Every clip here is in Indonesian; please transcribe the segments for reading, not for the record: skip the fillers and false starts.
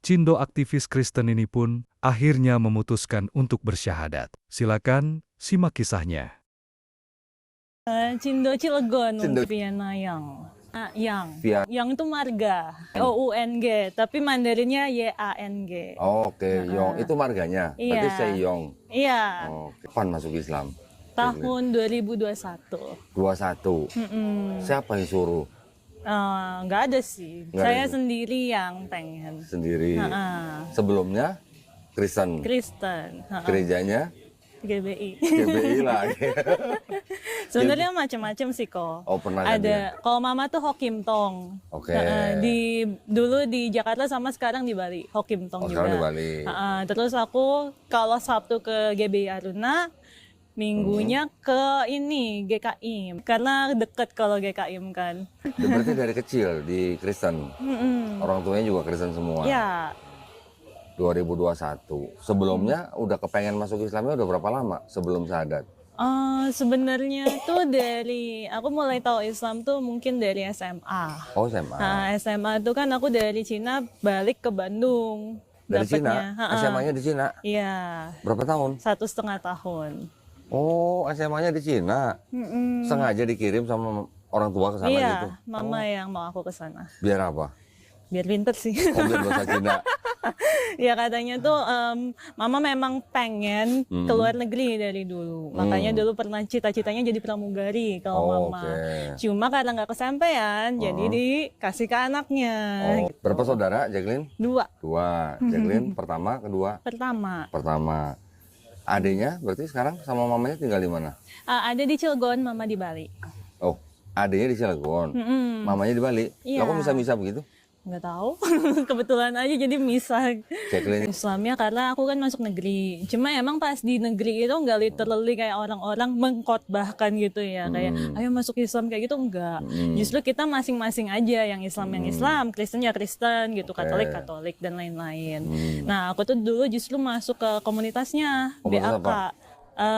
Cindo aktivis Kristen ini pun akhirnya memutuskan untuk bersyahadat. Silakan simak kisahnya. Cindo Cilegon, Cindo. Viana Yang. Yang. Via- Yang itu marga. OUNG, tapi Mandarinnya YANG. Oh, oke, Yong. Itu marganya. Iya. Berarti saya Yong. Iya, Oke. Kapan masuk Islam? tahun 2021. 21. Siapa yang suruh? Nggak ada sih. Nggak Saya ada. sendiri yang pengen. Sendiri. Heeh. Sebelumnya Kristen. Kristen. Heeh. Gerejanya GBI. GBI lah. Sebenarnya macam-macam sih kok. Oh, pernah kan Ada. Kalau mama tuh Hokim Tong. Oke. Dulu di Jakarta sama sekarang di Bali. Hokim Tong Oh, juga. sekarang di Bali. Terus aku kalau Sabtu ke GBI Aruna, minggunya ke ini GKIM. Karena deket kalau GKIM kan. Berarti dari kecil di Kristen. Orang tuanya juga Kristen semua. Ya, 2021. Sebelumnya udah kepengen masuk Islamnya udah berapa lama sebelum syahadat? sebenarnya tuh dari aku mulai tahu Islam tuh mungkin dari SMA. Oh, SMA. Nah, SMA tuh kan aku dari Cina balik ke Bandung. Dari dapetnya. Cina? SMA-nya di Cina? Iya, Berapa tahun? 1,5 tahun. Oh, SMA-nya di Cina. Sengaja dikirim sama orang tua ke sana Iya, gitu. mama yang mau aku ke sana. Biar apa? Biar pinter sih. Oh, biar bahasa Cina. Ya katanya tuh mama memang pengen keluar negeri dari dulu. Makanya dulu pernah cita-citanya jadi pramugari kalau Oh, mama. oke. Cuma karena nggak kesampaian, jadi dikasih ke anaknya. Oh, berapa saudara, Jacqueline? 2 Dua. Jacqueline pertama, kedua? pertama. Pertama. Adiknya berarti sekarang sama mamanya tinggal di mana? Ada di Cilegon, mama di Bali. Oh, adiknya di Cilegon. Mamanya di Bali. Iya. Lah kok bisa-bisa begitu? Nggak tahu, kebetulan aja jadi misah. Jacqueline. Islamnya karena aku kan masuk negeri. Cuma emang pas di negeri itu nggak literally kayak orang-orang mengkhotbahkan gitu ya. Kayak ayo masuk Islam kayak gitu enggak. Justru kita masing-masing aja yang Islam, Kristen ya Kristen gitu, Katolik dan lain-lain. Nah aku tuh dulu justru masuk ke komunitasnya, Komunitas BAK. apa?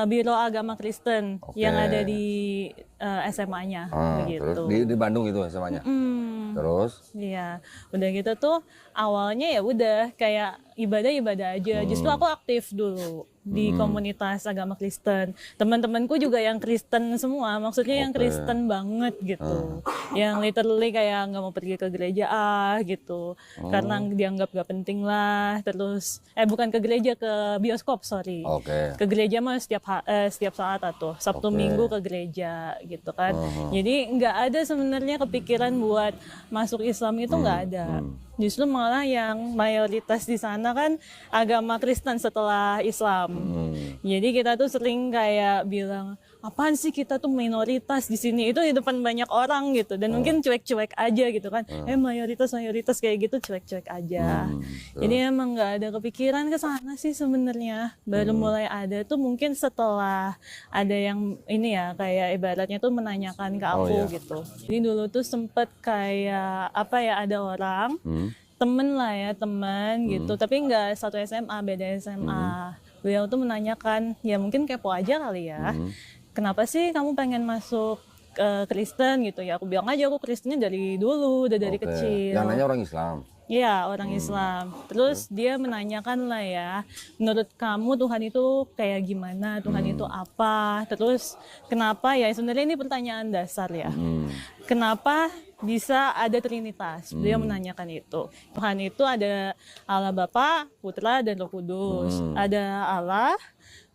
Biro Agama Kristen Oke. yang ada di SMA-nya begitu. Terus di Bandung itu SMA-nya. Terus? Iya, udah gitu tuh awalnya ya udah kayak ibadah aja. Justru aku aktif dulu di komunitas agama Kristen. Teman-temanku juga yang Kristen semua, maksudnya yang Kristen banget gitu. Yang literally kayak nggak mau pergi ke gereja gitu, karena dianggap gak penting lah. Terus bukan ke gereja, ke bioskop, sorry. Oke. Ke gereja mah setiap saat atau Sabtu Minggu ke gereja gitu kan. Jadi nggak ada sebenarnya kepikiran buat masuk Islam itu nggak ada. Justru malah yang mayoritas di sana kan agama Kristen setelah Islam. Jadi kita tuh sering kayak bilang, apaan sih kita tuh minoritas di sini, itu di depan banyak orang gitu, dan mungkin cuek-cuek aja gitu kan. Mayoritas kayak gitu cuek-cuek aja. Jadi emang nggak ada kepikiran ke sana sih sebenarnya. Baru mulai ada tuh mungkin setelah ada yang ini ya, kayak ibaratnya tuh menanyakan ke aku gitu. Jadi dulu tuh sempet kayak apa ya, ada orang temen gitu, tapi nggak satu SMA, beda SMA. Beliau tuh menanyakan, ya mungkin kepo aja kali ya, kenapa sih kamu pengen masuk Kristen gitu ya. Aku bilang aja aku Kristennya dari dulu, udah dari kecil. Yang nanya orang Islam. Iya, orang Islam. Terus dia menanyakan lah ya, menurut kamu Tuhan itu kayak gimana? Tuhan itu apa? Terus kenapa ya, sebenarnya ini pertanyaan dasar ya. Kenapa bisa ada Trinitas? Beliau menanyakan itu. Tuhan itu ada Allah Bapa, Putra, dan Roh Kudus. Ada Allah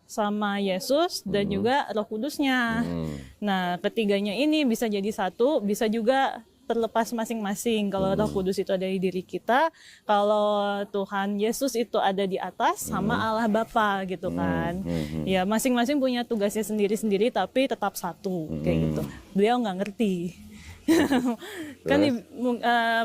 sama Yesus dan juga Roh Kudusnya. Nah, ketiganya ini bisa jadi satu, bisa juga terlepas masing-masing. Kalau Roh Kudus itu ada di diri kita, kalau Tuhan Yesus itu ada di atas sama Allah Bapa gitu kan. Ya masing-masing punya tugasnya sendiri-sendiri tapi tetap satu kayak gitu. Beliau nggak ngerti. Kan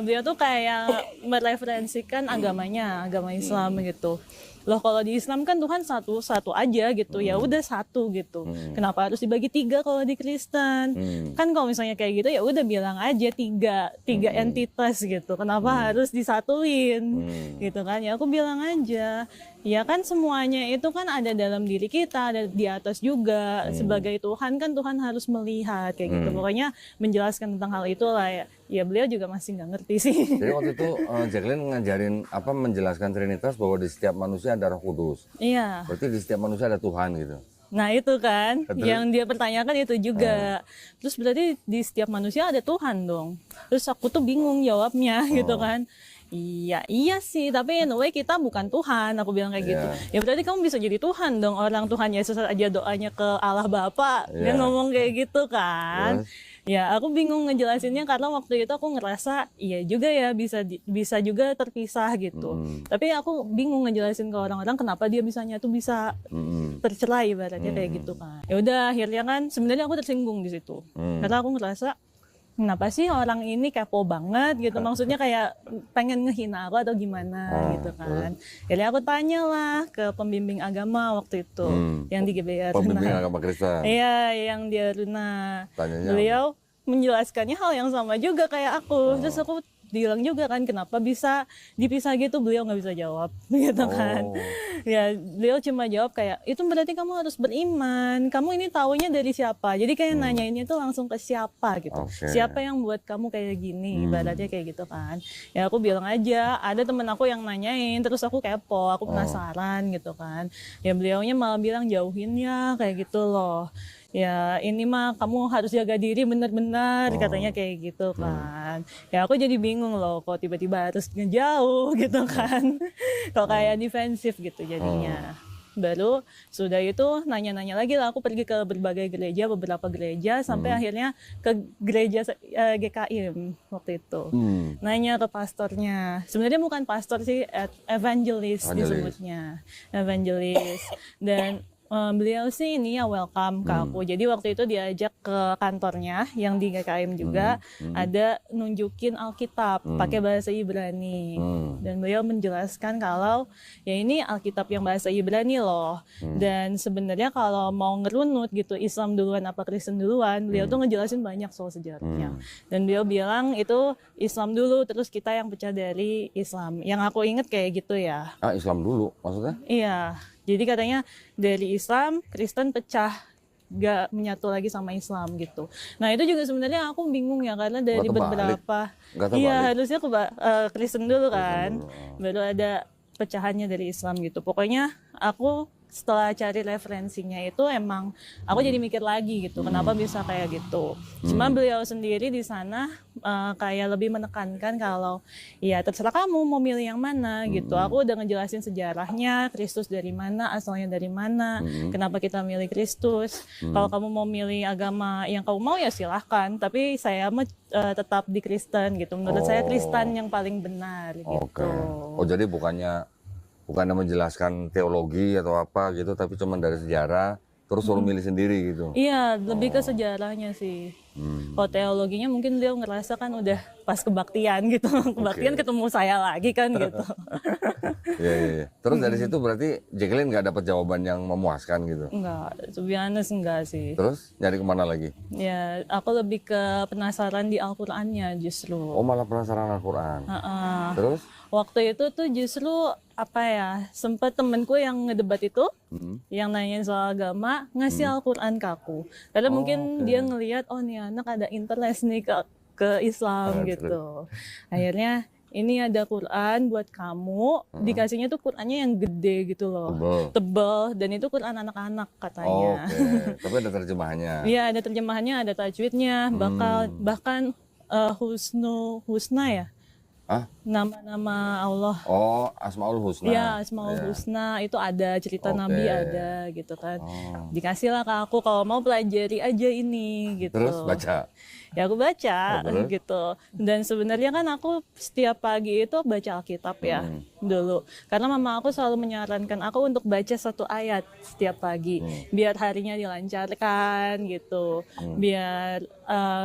beliau tuh kayak mereferensikan agamanya, agama Islam gitu. Loh kalau di Islam kan Tuhan satu aja gitu, ya udah satu gitu. Kenapa harus dibagi 3 kalau di Kristen? Kan kalau misalnya kayak gitu ya udah bilang aja tiga entitas gitu. Kenapa harus disatuin? Gitu kan? Ya aku bilang aja, ya kan semuanya itu kan ada dalam diri kita, ada di atas juga. Sebagai Tuhan kan Tuhan harus melihat kayak gitu. Pokoknya menjelaskan tentang hal itu lah ya. ya beliau juga masih nggak ngerti sih. Jadi waktu itu Jacqueline ngajarin apa menjelaskan Trinitas bahwa di setiap manusia ada Roh Kudus. Iya. Berarti di setiap manusia ada Tuhan gitu. Nah itu kan, Betul. yang dia pertanyakan itu juga. Terus berarti di setiap manusia ada Tuhan dong. Terus aku tuh bingung jawabnya gitu kan. Iya sih, tapi anyway kita bukan Tuhan, aku bilang kayak gitu. Ya berarti kamu bisa jadi Tuhan dong, orang Tuhan Yesus aja doanya ke Allah Bapa. Dia ngomong kayak gitu kan. Ya aku bingung ngejelasinnya karena waktu itu aku ngerasa iya juga ya bisa juga terpisah gitu. Tapi aku bingung ngejelasin ke orang-orang kenapa dia bisa tercerai ibaratnya kayak gitu kan. Ya udah akhirnya kan sebenarnya aku tersinggung di situ. Karena aku ngerasa kenapa sih orang ini kepo banget gitu, maksudnya kayak pengen ngehina aku atau gimana gitu kan. Jadi aku tanya lah ke pembimbing agama waktu itu yang di GBR. Pembimbing agama Kristen. Iya, yang di Aruna. Tanyanya Beliau menjelaskannya hal yang sama juga kayak aku. Terus aku bilang juga kan kenapa bisa dipisah gitu, beliau nggak bisa jawab gitu kan. Ya beliau cuma jawab kayak itu berarti kamu harus beriman, kamu ini taunya dari siapa, jadi kayak nanyainnya tuh langsung ke siapa gitu. Siapa yang buat kamu kayak gini, ibaratnya kayak gitu kan. Ya aku bilang aja ada temen aku yang nanyain, terus aku kepo, aku penasaran gitu kan. Ya beliaunya malah bilang jauhin ya kayak gitu loh. Ya ini mah kamu harus jaga diri benar-benar katanya kayak gitu kan. Ya aku jadi bingung loh kok tiba-tiba harus ngejauh gitu kan. Kok kayak defensif gitu jadinya. Baru sudah itu nanya-nanya lagi lah, aku pergi ke berbagai gereja, beberapa gereja sampai akhirnya ke gereja GKIM waktu itu. Nanya ke pastornya. Sebenarnya bukan pastor sih, evangelis disebutnya. Evangelis. Dan beliau sih ini ya welcome ke aku. Jadi waktu itu diajak ke kantornya yang di GKM juga, ada nunjukin Alkitab pakai bahasa Ibrani. Dan beliau menjelaskan kalau ya ini Alkitab yang bahasa Ibrani loh. Dan sebenarnya kalau mau ngerunut gitu Islam duluan apa Kristen duluan, beliau tuh ngejelasin banyak soal sejarahnya. Dan beliau bilang itu Islam dulu terus kita yang pecah dari Islam. Yang aku inget kayak gitu ya. Ah, Islam dulu maksudnya? Iya. Jadi katanya dari Islam, Kristen pecah, gak menyatu lagi sama Islam gitu. Nah itu juga sebenarnya aku bingung ya karena dari beberapa, iya harusnya Kristen dulu kan, baru ada pecahannya dari Islam gitu. Pokoknya aku setelah cari referensinya itu emang aku jadi mikir lagi gitu kenapa bisa kayak gitu. Cuma beliau sendiri di sana kayak lebih menekankan kalau ya terserah kamu mau milih yang mana gitu. Aku udah ngejelasin sejarahnya, Kristus dari mana, asalnya dari mana, kenapa kita milih Kristus. Kalau kamu mau milih agama yang kamu mau ya silahkan, tapi saya tetap di Kristen gitu. Menurut saya Kristen yang paling benar gitu. Oh jadi bukannya menjelaskan teologi atau apa gitu, tapi cuma dari sejarah, terus suruh milih sendiri gitu. Iya, lebih ke sejarahnya sih. Kalau teologinya mungkin beliau ngerasa kan udah pas kebaktian gitu. Kebaktian ketemu saya lagi kan gitu. Iya. Terus dari situ berarti Jacqueline nggak dapat jawaban yang memuaskan gitu? Enggak, to be honest enggak sih. Terus nyari kemana lagi? Ya, aku lebih ke penasaran di Al-Qur'annya justru. Oh malah penasaran Al-Quran. Terus? Waktu itu tuh justru apa ya, sempat temenku yang ngedebat itu, yang nanyain soal agama, ngasih Al-Quran ke aku. Karena mungkin dia ngelihat, oh nih anak ada interest nih ke Islam gitu. Akhirnya ini ada Quran buat kamu, dikasihnya tuh Qurannya yang gede gitu loh, tebel, dan itu Quran anak-anak katanya. Tapi ada terjemahannya. Iya ada terjemahannya, ada tajwidnya, bahkan husna ya. Nama-nama Allah. Oh, Asmaul Husna. Iya, Asmaul Husna itu ada, cerita Nabi ada gitu kan. Dikasih lah ke aku kalau mau pelajari aja ini gitu. Terus baca? Ya aku baca gitu. Dan sebenarnya kan aku setiap pagi itu baca Alkitab ya dulu. Karena mama aku selalu menyarankan aku untuk baca satu ayat setiap pagi. Biar harinya dilancarkan gitu. Biar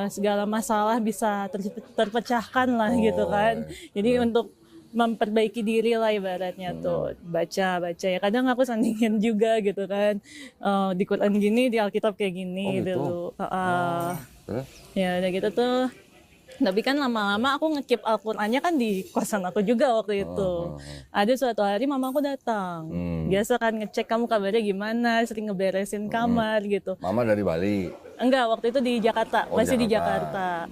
segala masalah bisa terpecahkan lah gitu kan. Jadi untuk memperbaiki diri lah ibaratnya tuh baca ya. Kadang aku sandingin juga gitu kan, di Quran gini, di Alkitab kayak gini dulu. Ya udah gitu tuh. Tapi kan lama-lama aku nge-keep Al-Qur'annya kan di kosan aku juga waktu itu. Ada suatu hari mama aku datang. Biasa kan ngecek kamu kabarnya gimana, sering ngeberesin kamar gitu. Mama dari Bali? Enggak, waktu itu di Jakarta, masih di Jakarta.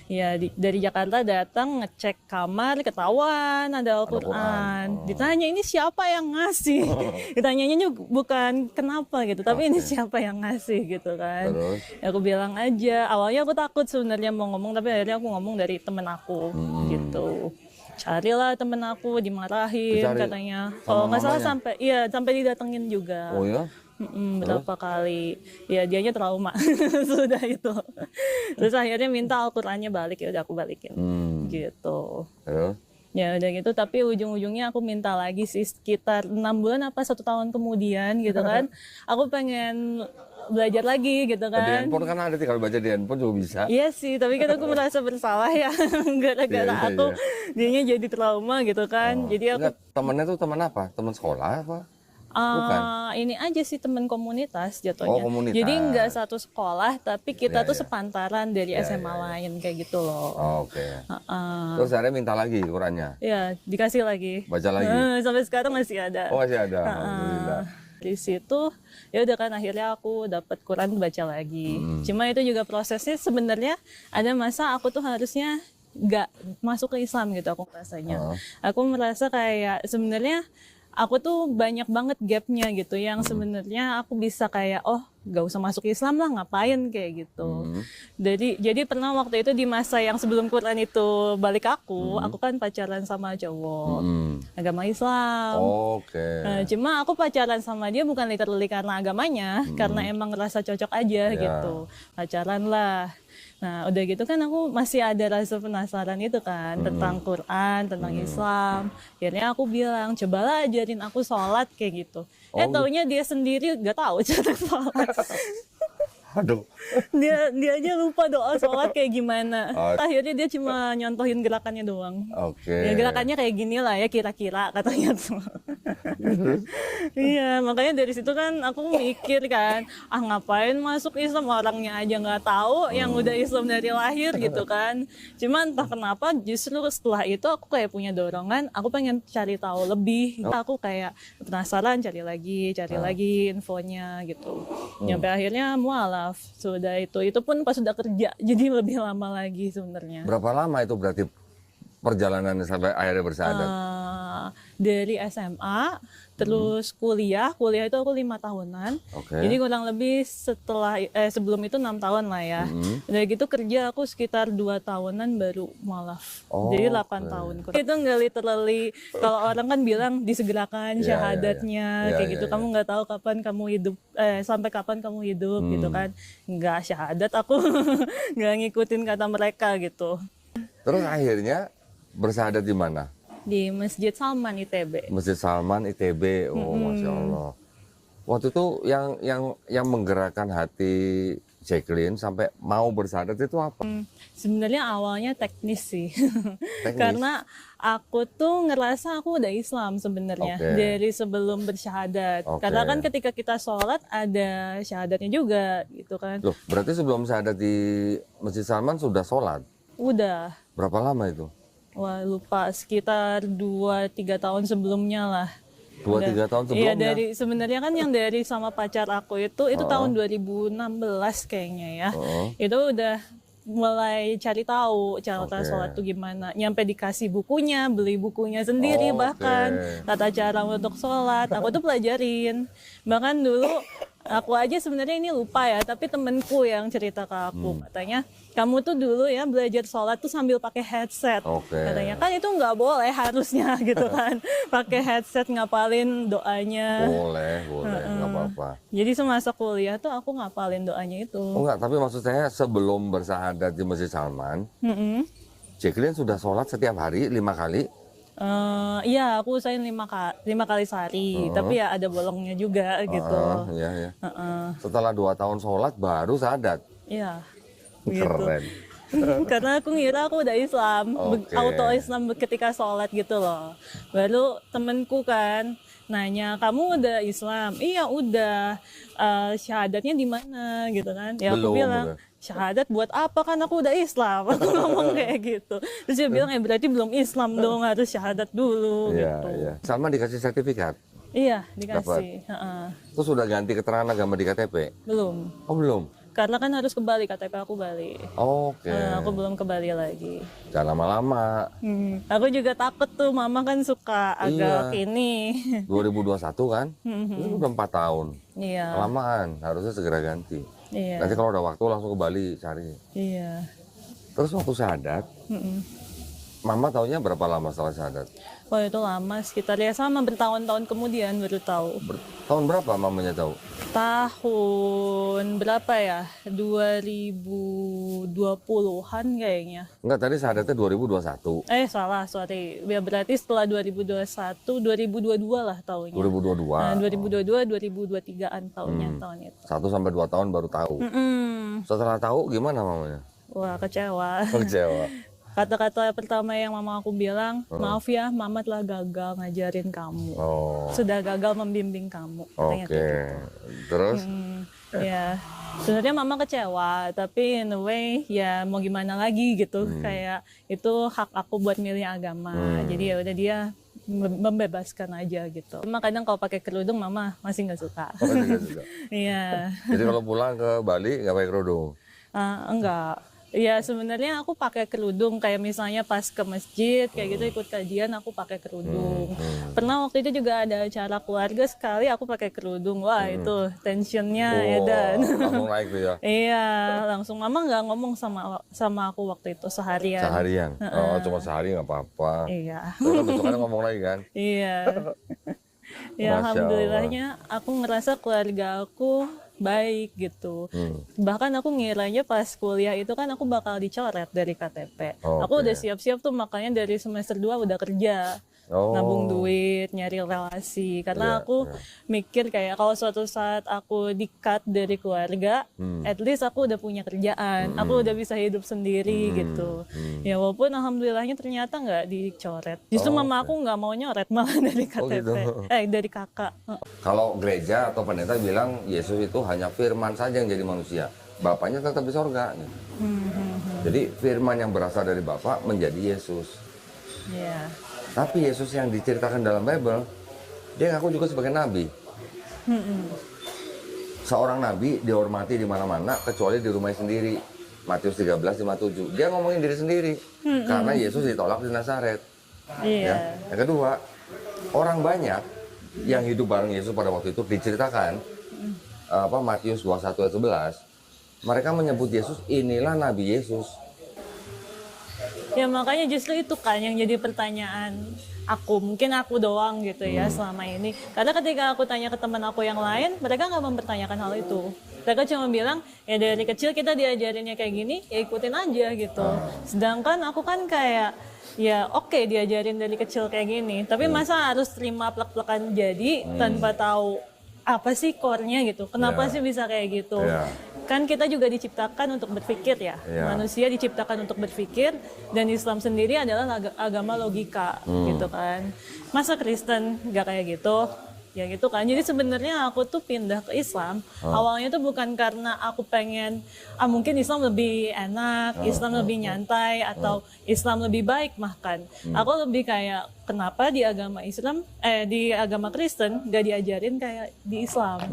Ya dari Jakarta datang ngecek kamar, ketahuan ada Al-Quran. Ditanya ini siapa yang ngasih? Ditanyanya juga bukan kenapa gitu, tapi ini siapa yang ngasih gitu kan. Terus? Aku bilang aja, awalnya aku takut sebenarnya mau ngomong, tapi akhirnya aku ngomong dari temen aku gitu. Carilah temen aku, dimarahin Dicari katanya. sama Kalau nggak salah mamanya? sampai didatengin juga. Oh ya? Berapa kali ya dianya trauma sudah itu. Terus akhirnya minta Al-Qur'annya balik, ya udah aku balikin gitu. Terus? Ya udah gitu, tapi ujung-ujungnya aku minta lagi sih sekitar 6 bulan apa 1 tahun kemudian gitu kan. Aku pengen belajar lagi gitu Di kan. handphone kan ada, kalau baca di handphone juga bisa. Iya sih, tapi kan aku merasa bersalah ya gara-gara Iya, aku dianya jadi trauma gitu kan. Jadi aku Enggak, temennya tuh teman apa? Teman sekolah apa? Bukan. ini aja sih teman komunitas jatuhnya. Oh, komunitas. Jadi nggak satu sekolah, tapi kita Ya, tuh ya. sepantaran dari SMA lain kayak gitu loh. Oke. Heeh. Terus akhirnya minta lagi Qurannya. Ya, dikasih lagi. Baca lagi. Sampai sekarang masih ada. Oh, masih ada. Alhamdulillah. Di situ ya udah kan akhirnya aku dapat Quran baca lagi. Cuma itu juga prosesnya sebenarnya ada masa aku tuh harusnya nggak masuk ke Islam gitu aku rasanya. Aku merasa kayak sebenarnya aku tuh banyak banget gapnya gitu yang sebenarnya aku bisa kayak gak usah masuk Islam lah, ngapain kayak gitu. Jadi pernah waktu itu di masa yang sebelum Quran itu balik aku kan pacaran sama cowok agama Islam. Oke. Nah, cuma aku pacaran sama dia bukan literally karena agamanya, karena emang ngerasa cocok aja gitu. Pacaran lah. Nah, udah gitu kan aku masih ada rasa penasaran itu kan tentang Quran, tentang Islam. Akhirnya aku bilang, cobalah ajarin aku sholat kayak gitu. Taunya dia sendiri gak tahu cara sholat. Aduh. dia aja lupa doa sholat kayak gimana. Akhirnya dia cuma nyontohin gerakannya doang. Oke. Ya gerakannya kayak gini lah ya kira-kira katanya tuh. Iya, makanya dari situ kan aku mikir kan, ngapain masuk Islam, orangnya aja nggak tahu yang udah Islam dari lahir gitu kan. Cuma entah kenapa justru setelah itu aku kayak punya dorongan, aku pengen cari tahu lebih. Aku kayak penasaran cari lagi infonya gitu. Sampai akhirnya mualaf. Sudah itu pun pas sudah kerja, jadi lebih lama lagi sebenarnya. Berapa lama itu berarti perjalanan sampai akhirnya bersyahadat? Dari SMA, terus kuliah itu aku 5 tahunan. Oke. Jadi kurang lebih sebelum itu 6 tahun lah ya. Udah gitu kerja aku sekitar 2 tahunan baru mualaf. Jadi 8 tahun. Itu nggak literally, kalau orang kan bilang disegerakan syahadatnya kayak gitu. Kamu nggak tahu kapan kamu hidup, sampai kapan kamu hidup gitu kan. Nggak syahadat aku, nggak ngikutin kata mereka gitu. Terus akhirnya bersyahadat di mana? Di Masjid Salman ITB. Masjid Salman ITB. Oh, Masya Allah. Waktu itu yang menggerakkan hati Jacqueline sampai mau bersyahadat itu apa? Sebenarnya awalnya teknis sih. Karena aku tuh ngerasa aku udah Islam sebenarnya dari sebelum bersyahadat. Karena kan ketika kita sholat ada syahadatnya juga gitu kan. Loh, berarti sebelum syahadat di Masjid Salman sudah sholat? Udah. Berapa lama itu? Wah lupa, sekitar 2-3 tahun sebelumnya lah. 2-3 tahun Iya, sebelumnya? sebenarnya kan yang dari sama pacar aku itu tahun 2016 kayaknya ya. Itu udah mulai cari tahu cara sholat tuh gimana. Nyampe dikasih bukunya, beli bukunya sendiri bahkan. Tata cara untuk sholat, aku tuh pelajarin. Bahkan dulu aku aja sebenarnya ini lupa ya, tapi temenku yang cerita ke aku. Katanya, kamu tuh dulu ya belajar sholat tuh sambil pakai headset. Katanya, kan itu nggak boleh harusnya gitu kan. Pakai headset ngapalin doanya. Boleh, nggak apa-apa. Jadi semasa kuliah tuh aku ngapalin doanya itu. Oh enggak, tapi maksud saya sebelum bersyahadat di Masjid Salman, Jacqueline sudah sholat setiap hari 5 kali? Iya, aku usahain 5 kali sehari, tapi ya ada bolongnya juga gitu. Iya. Setelah 2 tahun sholat baru syahadat? Iya. Keren. Karena aku ngira aku udah Islam, auto Islam ketika sholat gitu loh. Baru temenku kan nanya, kamu udah Islam? Iya udah. Syahadatnya di mana gitu kan? Ya aku bilang, syahadat buat apa, kan aku udah Islam. Aku ngomong kayak gitu. Terus dia bilang, berarti belum Islam dong, harus syahadat dulu gitu. Iya. Salman dikasih sertifikat? Iya, dikasih. Terus sudah ganti keterangan agama di KTP? Belum. Oh belum? Karena kan harus ke Bali, KTP aku Bali. Oke. Aku belum ke Bali lagi. Jangan lama-lama. Aku juga takut tuh, mama kan suka agak Iya. ini. 2021 kan? Ini udah 4 tahun. Iya, Kelamaan, harusnya segera ganti. iya, Nanti kalau ada waktu langsung ke Bali cari. iya. Terus waktu syahadat, Mama taunya berapa lama setelah syahadat? Wah itu lama, sekitar ya sama bertahun-tahun kemudian baru tahu. Tahun berapa mamanya tahu? Tahun berapa ya? 2020-an kayaknya. Enggak, tadi syahadatnya 2021. Salah, sorry. Ya berarti setelah 2021, 2022 lah tahunnya. 2022. Nah, 2022, 2023-an tahunnya, tahun itu. 1 sampai 2 tahun baru tahu. Setelah tahu gimana mamanya? Wah, kecewa. Kecewa. Kata-kata pertama yang mama aku bilang, maaf ya, mama telah gagal ngajarin kamu. Oh. Sudah gagal membimbing kamu. Katanya Oke. kayak gitu. Terus? Ya, sebenarnya mama kecewa, tapi in a way ya mau gimana lagi gitu. Kayak itu hak aku buat milih agama. Jadi ya udah dia membebaskan aja gitu. Cuma kadang kalau pakai kerudung mama masih nggak suka. Oh, juga juga. Iya. Jadi kalau pulang ke Bali nggak pakai kerudung? Enggak. Ya sebenarnya aku pakai kerudung kayak misalnya pas ke masjid kayak gitu ikut kajian aku pakai kerudung. Pernah waktu itu juga ada acara keluarga sekali aku pakai kerudung. Wah itu tensionnya edan. Langsung naik tuh ya? Iya, langsung mama nggak ngomong sama aku waktu itu seharian. Seharian? Oh, cuma sehari nggak apa-apa. Iya. Terus besokannya ngomong lagi kan? Iya. Masya Ya Allah. alhamdulillahnya aku ngerasa keluarga aku baik gitu. Bahkan aku ngiranya pas kuliah itu kan aku bakal dicoret dari KTP. Aku Oke. udah siap-siap tuh makanya dari semester 2 udah kerja. Oh. Nabung duit, nyari relasi. Karena Iya, aku mikir kayak kalau suatu saat aku di-cut dari keluarga, at least aku udah punya kerjaan. Aku udah bisa hidup sendiri gitu. Ya walaupun alhamdulillahnya ternyata nggak dicoret. Justru mama aku nggak mau nyoret malah dari KTP. gitu. Dari kakak. Kalau gereja atau pendeta bilang Yesus itu hanya firman saja yang jadi manusia. Bapaknya tetap di sorga. Gitu. Jadi firman yang berasal dari Bapa menjadi Yesus. Iya. Tapi Yesus yang diceritakan dalam Bible, dia ngaku juga sebagai nabi. Seorang nabi dihormati di mana-mana kecuali di rumahnya sendiri. Matius 13:57. Dia ngomongin diri sendiri karena Yesus ditolak di Nazaret. Iya. Ya. Yang kedua, orang banyak yang hidup bareng Yesus pada waktu itu diceritakan Matius 21:11. Mereka menyebut Yesus inilah Nabi Yesus. Ya makanya justru itu kan yang jadi pertanyaan aku, mungkin aku doang gitu ya selama ini. Karena ketika aku tanya ke teman aku yang lain, mereka nggak mempertanyakan hal itu. Mereka cuma bilang, ya dari kecil kita diajarinnya kayak gini, ya ikutin aja gitu. Sedangkan aku kan kayak, ya oke diajarin dari kecil kayak gini, tapi masa harus terima plek-plekan jadi tanpa tahu apa sih core-nya gitu. Kenapa sih bisa kayak gitu? Iya. Kan kita juga diciptakan untuk berpikir ya. Iya. Manusia diciptakan untuk berpikir dan Islam sendiri adalah agama logika gitu kan. Masa Kristen gak kayak gitu? Ya gitu kan. Jadi sebenarnya aku tuh pindah ke Islam awalnya tuh bukan karena aku pengen mungkin Islam lebih enak, Islam lebih nyantai atau Islam lebih baik bahkan. Aku lebih kayak kenapa di agama Islam di agama Kristen gak diajarin kayak di Islam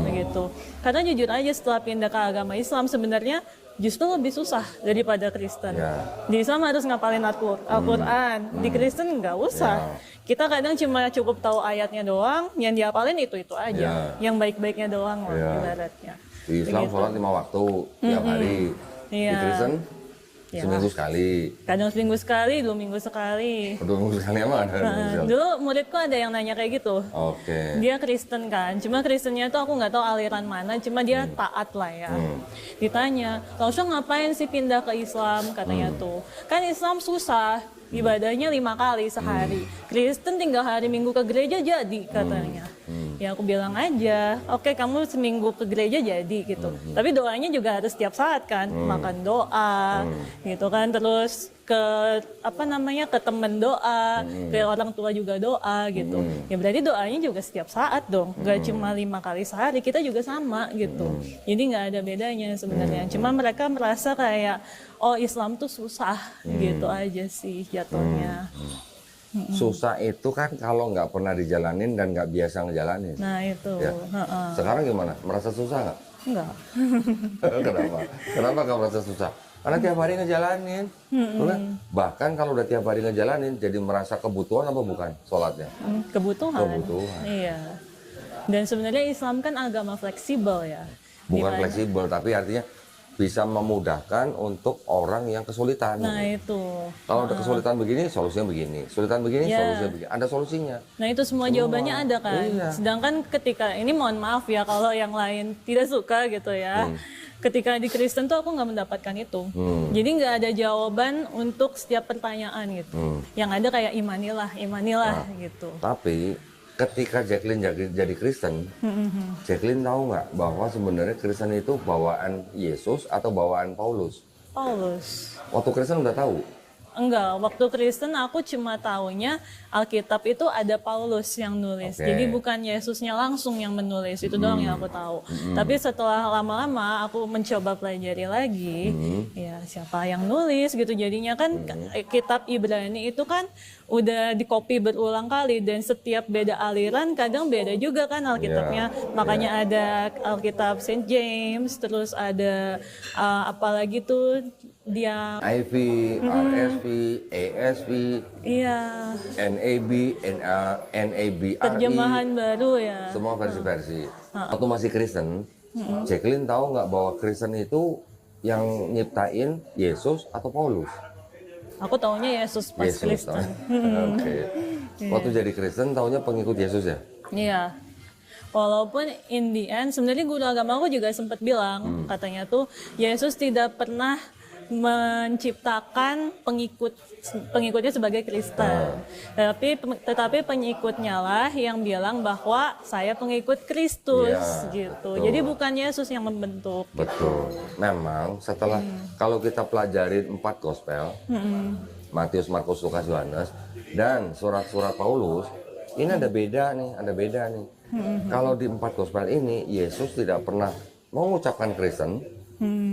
begitu. Karena jujur aja setelah pindah ke agama Islam sebenarnya justru lebih susah daripada Kristen. Ya. Di Islam harus ngapalin Al-Quran, di Kristen nggak usah. Kita kadang cuma cukup tahu ayatnya doang, yang diapalin itu aja, yang baik-baiknya doang lah ibaratnya. Di Islam sholat 5 waktu tiap hari. Di Iya. Kristen Ya. seminggu sekali. Kadang seminggu sekali, 2 minggu sekali. 2 minggu sekali emang ada. Dulu muridku ada yang nanya kayak gitu. Oke. Dia Kristen kan, cuma Kristennya tuh aku nggak tahu aliran mana, cuma dia taat lah ya. Ditanya, Tausya ngapain sih pindah ke Islam katanya tuh? Kan Islam susah, ibadahnya 5 kali sehari. Kristen tinggal hari Minggu ke gereja jadi katanya. Ya aku bilang aja, oke kamu seminggu ke gereja jadi gitu. Tapi doanya juga harus setiap saat kan, makan doa, gitu kan. Terus ke ke temen doa, ke orang tua juga doa gitu. Ya berarti doanya juga setiap saat dong, gak cuma 5 kali sehari. Kita juga sama gitu. Jadi nggak ada bedanya sebenarnya. Cuma mereka merasa kayak oh Islam tuh susah gitu aja sih jatuhnya. Susah itu kan kalau nggak pernah dijalanin dan nggak biasa ngejalanin. Nah itu. Ya. Sekarang gimana? Merasa susah nggak? Enggak. Kenapa? Kenapa kamu merasa susah? Karena tiap hari ngejalanin. Bukan? Bahkan kalau udah tiap hari ngejalanin, jadi merasa kebutuhan apa bukan sholatnya? Kebutuhan. Kebutuhan. Iya. Dan sebenarnya Islam kan agama fleksibel ya. Bukan Dimana- fleksibel, tapi artinya bisa memudahkan untuk orang yang kesulitan. Nah itu. Kalau ada kesulitan begini, solusinya begini. Kesulitan begini, Ya. solusinya begini. Ada solusinya. Nah itu semua jawabannya ada kan. Iya. Sedangkan ketika ini mohon maaf ya kalau yang lain tidak suka gitu ya. Ketika di Kristen tuh aku nggak mendapatkan itu. Jadi nggak ada jawaban untuk setiap pertanyaan gitu. Yang ada kayak imanilah gitu. Tapi ketika Jacqueline jadi Kristen, Jacqueline tahu nggak bahwa sebenarnya Kristen itu bawaan Yesus atau bawaan Paulus? Paulus. Waktu Kristen udah tahu. Enggak, waktu Kristen aku cuma taunya Alkitab itu ada Paulus yang nulis. Oke. Jadi bukan Yesusnya langsung yang menulis, itu doang yang aku tahu. Tapi setelah lama-lama aku mencoba pelajari lagi, ya siapa yang nulis gitu. Jadinya kan kitab Ibrani itu kan udah dikopi berulang kali dan setiap beda aliran kadang beda juga kan Alkitabnya. Makanya ada Alkitab Saint James, terus ada apalagi tuh dia IV, RSV, ASV, iya NAB, NABRI, terjemahan baru ya. semua versi-versi. Waktu masih Kristen, Jacqueline tahu nggak bahwa Kristen itu yang nyiptain Yesus atau Paulus? Aku taunya Yesus pas Yesus. Kristen. Oke. Waktu jadi Kristen taunya pengikut Yesus ya? Iya. Walaupun in the end sebenarnya guru agama aku juga sempat bilang katanya tuh Yesus tidak pernah menciptakan pengikutnya sebagai Kristen. Tetapi pengikutnya lah yang bilang bahwa saya pengikut Kristus Iya, gitu. betul. Jadi bukan Yesus yang membentuk. Betul. Memang setelah kalau kita pelajarin 4 gospel, Matius, Markus, Lukas, Yohanes, dan surat-surat Paulus, ini ada beda nih. Kalau di 4 gospel ini, Yesus tidak pernah mengucapkan Kristen,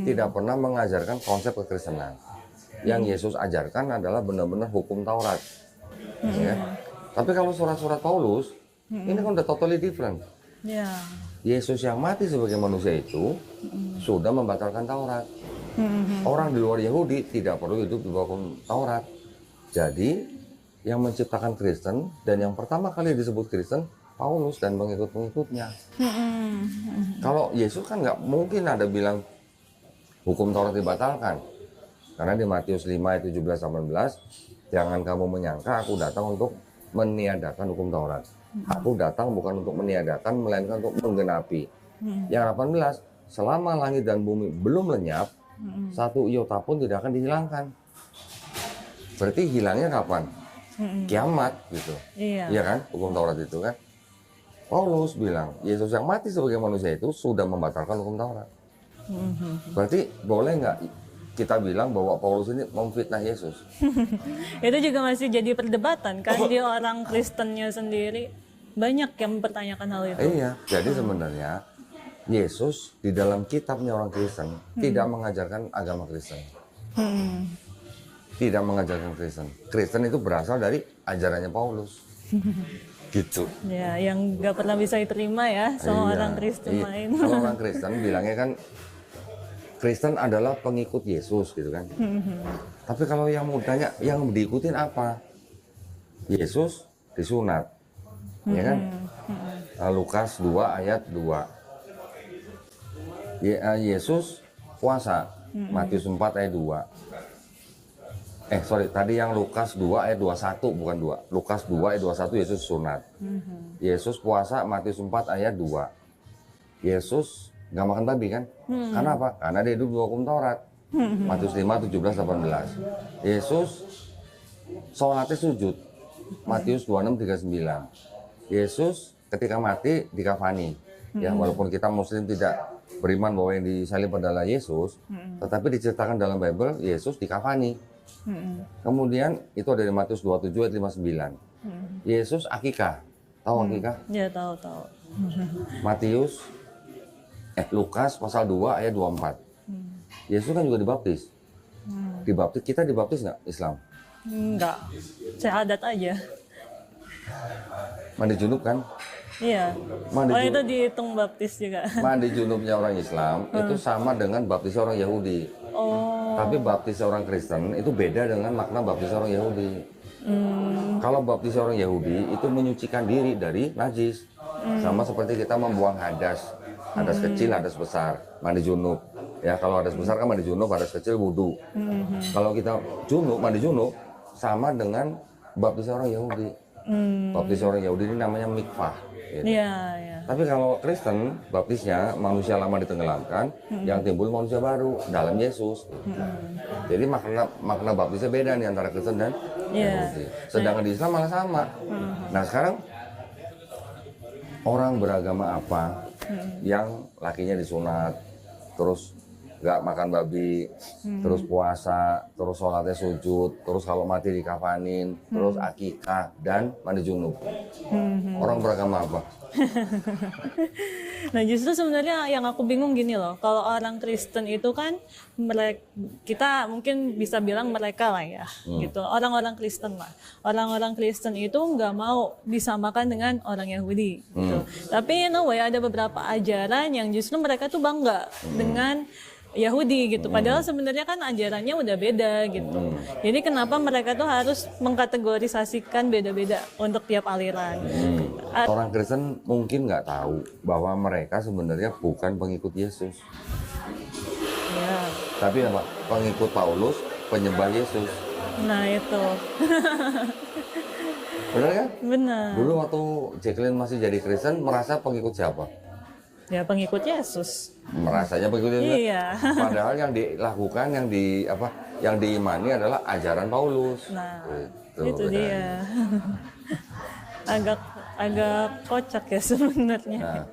tidak pernah mengajarkan konsep kekristenan. Yang Yesus ajarkan adalah benar-benar hukum Taurat. Ya. Tapi kalau surat-surat Paulus, ini kan udah totally different. Ya. Yesus yang mati sebagai manusia itu sudah membatalkan Taurat. Orang di luar Yahudi tidak perlu hidup di bawah hukum Taurat. Jadi yang menciptakan Kristen dan yang pertama kali disebut Kristen Paulus dan pengikut-pengikutnya. Kalau Yesus kan nggak mungkin ada bilang hukum Taurat dibatalkan. Karena di Matius 5 ayat 17-18, jangan kamu menyangka aku datang untuk meniadakan hukum Taurat. Aku datang bukan untuk meniadakan, melainkan untuk menggenapi. Yang 18, selama langit dan bumi belum lenyap, satu iota pun tidak akan dihilangkan. Berarti hilangnya kapan? Kiamat gitu. Iya kan? Hukum Taurat itu kan. Paulus bilang, Yesus yang mati sebagai manusia itu sudah membatalkan hukum Taurat. Berarti boleh nggak kita bilang bahwa Paulus ini memfitnah Yesus? Itu juga masih jadi perdebatan kan di orang Kristennya sendiri. Banyak yang mempertanyakan hal itu. Iya, jadi sebenarnya Yesus di dalam kitabnya orang Kristen tidak mengajarkan agama Kristen. Tidak mengajarkan Kristen. Kristen itu berasal dari ajarannya Paulus. Gitu. Ya, yang nggak pernah bisa diterima ya sama Iya, orang Kristen iya. lain. Kalau orang Kristen bilangnya kan Kristen adalah pengikut Yesus gitu kan. Tapi kalau yang mau tanya, yang diikutin apa? Yesus disunat. Ya kan? Lukas 2 ayat 2. Yesus puasa. Matius 4 ayat 2. Tadi yang Lukas 2 ayat 21 bukan 2. Lukas 2 ayat 21 Yesus sunat. Yesus puasa Matius 4 ayat 2. Yesus nggak makan babi kan? Karena apa? Karena dia hidup di hukum Taurat. Matius 5 17 18. Yesus sholatnya sujud. Matius 26 39. Yesus ketika mati dikafani. Ya, walaupun kita Muslim tidak beriman bahwa yang disalib adalah Yesus, tetapi diceritakan dalam Bible Yesus dikafani. Kemudian itu ada di Matius 27 ayat 59. Yesus akikah. Tahu akikah? Ya, tahu. Lukas pasal 2 ayat 24. Yesus kan juga dibaptis. Kita dibaptis nggak Islam? Enggak. Syahadat aja. Mandi junub kan? Iya. Mandi Oh itu junub, dihitung baptis juga. mandi junubnya orang Islam itu sama dengan baptis orang Yahudi. Oh. Tapi baptis orang Kristen itu beda dengan makna baptis orang Yahudi. Kalau baptis orang Yahudi itu menyucikan diri dari najis. Sama seperti kita membuang hadas. Hadas kecil, hadas besar, mandi junub. Ya, kalau hadas besar kan mandi junub, hadas kecil wudu. Kalau kita junub, mandi junub sama dengan baptis orang Yahudi. Baptis orang Yahudi ini namanya mikvah. Gitu. Iya, iya. Tapi kalau Kristen, baptisnya manusia lama ditenggelamkan, yang timbul manusia baru dalam Yesus. Jadi makna baptisnya beda nih antara Kristen dan Yahudi. Sedangkan di Islam malah sama. Nah sekarang orang beragama apa yang lakinya disunat, terus nggak makan babi, terus puasa, terus sholatnya sujud, terus kalau mati dikafanin, terus akikah dan mandi junub. Orang beragama apa? Nah justru sebenarnya yang aku bingung gini loh, kalau orang Kristen itu kan kita mungkin bisa bilang mereka lah ya, gitu. Orang-orang Kristen lah. Orang-orang Kristen itu nggak mau disamakan dengan orang Yahudi, gitu. Tapi ada beberapa ajaran yang justru mereka tuh bangga dengan Yahudi gitu. Padahal sebenarnya kan ajarannya udah beda gitu. Jadi kenapa mereka tuh harus mengkategorisasikan beda-beda untuk tiap aliran? Orang Kristen mungkin nggak tahu bahwa mereka sebenarnya bukan pengikut Yesus, Ya. tapi apa? Pengikut Paulus, penyembah Yesus. Nah itu. Benar kan? Benar. Dulu waktu Jacqueline masih jadi Kristen, merasa pengikut siapa? Ya pengikut Yesus. Merasanya pengikut Yesus. Iya. Padahal yang dilakukan, yang diimani adalah ajaran Paulus. Nah, Gitu, itu bedanya. dia. agak kocak ya sebenarnya. Nah,